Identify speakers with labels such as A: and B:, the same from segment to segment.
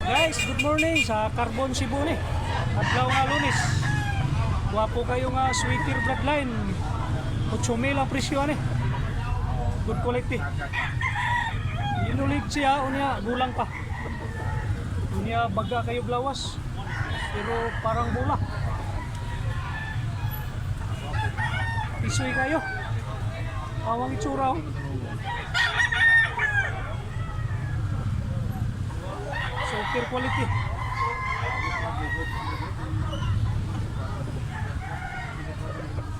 A: Guys, good morning sa Carbon Cebu ni. Adlaw nga Lunes. Wapo kayo nga sweeter bloodline. 8,000 ang presyo ni. Good quality. Inulig siya unya gulang pa. Unya baga kayo glawas. Pero parang bula. Pisoy kayo. Awang itsura oh. Super quality.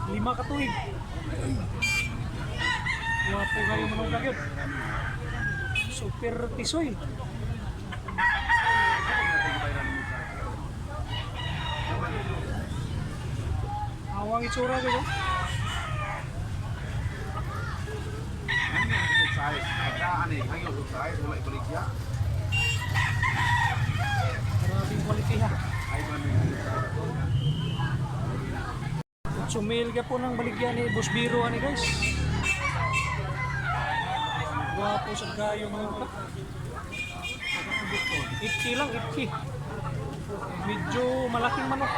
A: Lima katuig. Wapo kayo manong kagyod. Super tisoy. Awang itsura kayo. Maraming quality ha. 8,000 ka po ng baligyan ni Boss Biro ani guys. Wapo sa gayo mga ka. 80 lang, 80. Medyo malaking manok.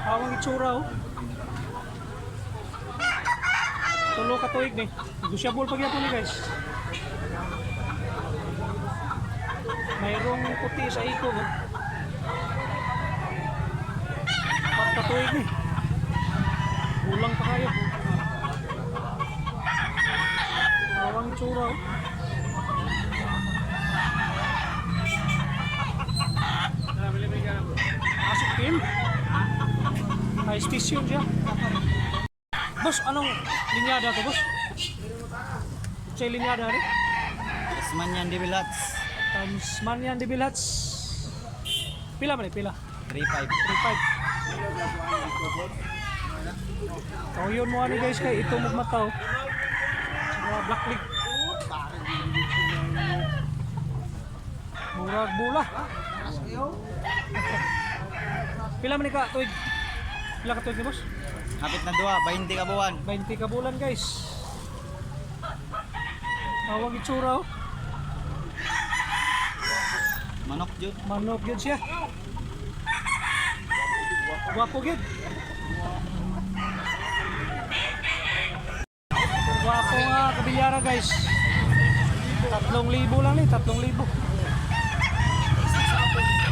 A: Awang itsura oh. Tulo ka tuig ni. Negosyable pag yapon ni guys. Mayroong puti sa iko oh. Pat ka tuig ni. Ulang pa kayo. Awang itsura oh. Asok team. High station siya. Boss, anong linyada to, boss? Sa linyada rin?
B: Tasmanian Devilats.
A: Tasmanian Devilats. Pila man eh, pila?
B: 3.5.
A: 3.5. So yun mo ano guys kay ito magmataw. Mga black leg. Murag bula. Pila man ka tuig? Pila ka tuig ni boss?
B: Hapit na duwa, 20 ka buwan.
A: 20 ka bulan guys. Awang itsura oh.
B: Manok jud.
A: Manok yun siya. Gwapo yun. Gwapo nga kabilyara guys. 3,000 lang eh, 3,000.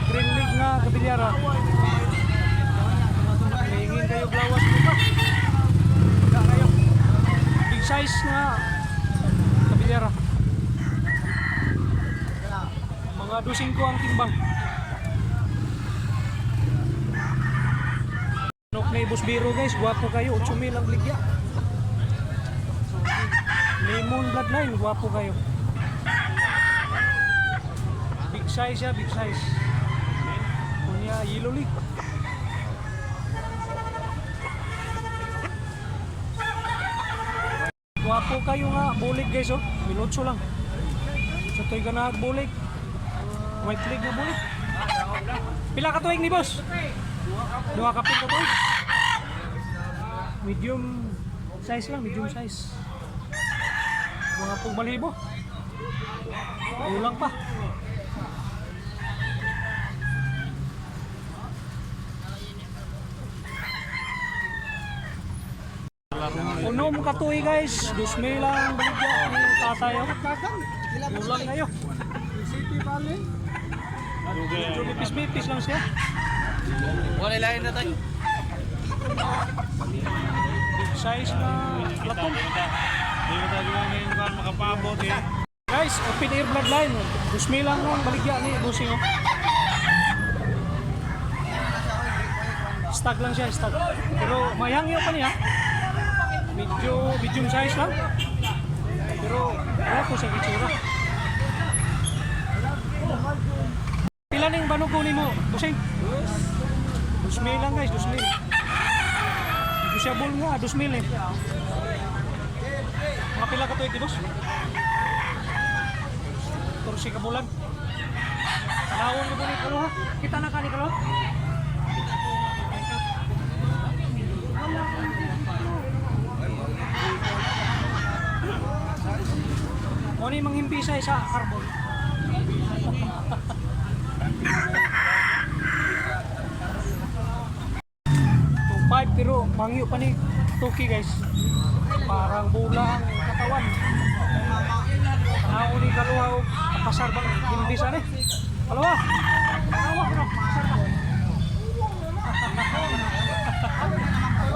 A: Green League nga kabilyara. Hingin kayo glawas dito. Wala kayo. Big size nga kabilyara. Mga 12 ang timbang. Nok na Boss Biro guys, guwapo kayo. 8,000 ang ligya. Lemon bloodline, guwapo kayo. Big size ya, big size. Punya yellow league. Wapo kayo nga, bulig guys oh. Minutso lang. Sa to'y ganahag bulig. White leg na bulig. Pila ka tuig ni boss? 2 kapin ka tuig. Medium size lang, medium size. Mga pong balibo. Ulang pa. Unom katuig guys, 2,000 lang baligya ni tatay oh. Ulang kayo. Medyo mipis-mipis lang siya.
B: Wala lain na tayo.
A: Big size na latom.
C: Hindi mo tayo ngayon kung makapabot eh.
A: Guys, open air bloodline. 2,000 lang ang baligya ni Busing oh. Stag lang siya, stag. Pero mayangyo pa niya. Medyo medium size lang. Pero wala po sa itsura. Pila ning banugo nimo, Busing? 2,000 lang guys, 2,000. Negosyable nga, 2,000 eh. Mga pila ka tuig, boss? 14 ka bulan. Tanawon ko ni Kalo ha? Kita na ka ni Kalo? Ano yung manghimpisay sa carbon? Mangyo pa ni Tuki guys. Parang bula ang katawan. Ako ni kaluha o pasar bang himbis ani. Kalawa. Kalawa bro. Pasar ba?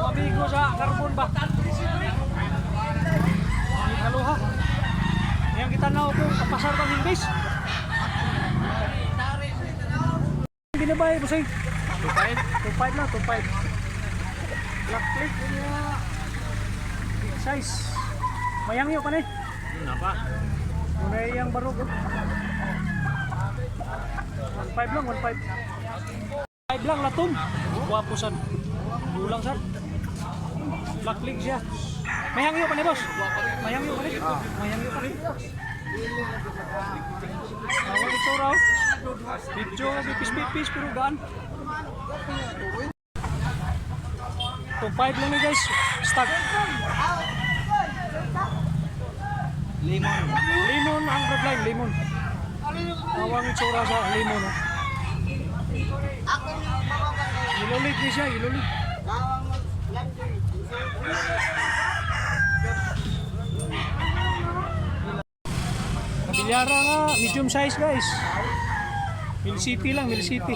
A: Amigo sa karbon ba? Ni kaluha. Yang kita naw po pasar bang himbis. Binabay busay. 2.5 lang, 2.5. Black plate niya. Big size. Mayangyo pa ni.
C: Napa?
A: Muna yung barog. 1.5 lang, 1.5. 5 lang latom. Guwapo san. Gulang san. Black plate siya. Mayangyo pa ni boss. Mayangyo pa ni. Mayangyo pa ni. Awal ito raw. Video pipis-pipis pero gaan. 2.5 lang ni guys. Stag.
B: Limon.
A: Limon ang bloodline, limon. Awang itsura sa limon. Oh. Ilulit niya siya, ilulit. Kabilyara nga, medium size guys. Mill City lang, Mill City.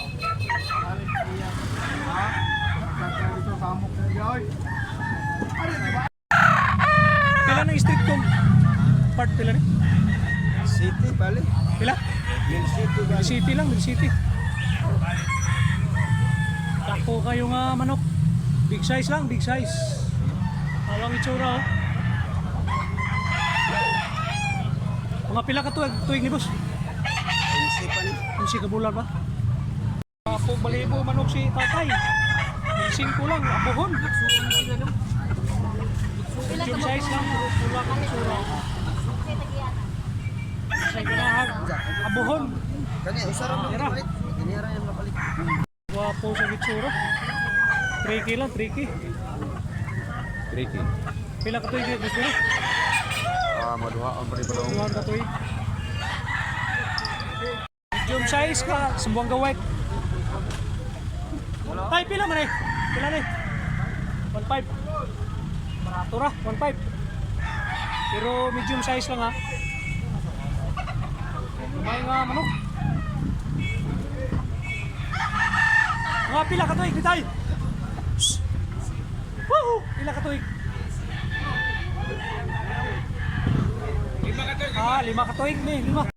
A: Pila ng street com? Part pila ni?
B: City, bali.
A: Pila?
B: Mill City,
A: Mill City lang, Mill City. Tako kayo nga manok. Big size lang, big size. Awang itsura oh. Mga pila ka tuig ni boss? Ang si kabulan ba? Ako balibo manok si tatay. Minsing ko lang, abuhon. Medium size lang, kulang ang itsura. Sa ganahan, abuhon. Tira. Wapo sa itsura. Tricky lang, tricky.
C: Tricky.
A: Pila ka tuig gusto ni?
C: Maduha ang pari-padong.
A: Luhan ka tuig. Medium size ka, Sumbuanga white. Tay, pila man eh. Pila na eh. 1.5. Barato ra, 1.5. Pero medium size lang ha. May nga manok. Mga pila ka tuig, bitay. Woohoo! Pila ka tuig. 5 ka tuig ni, 5.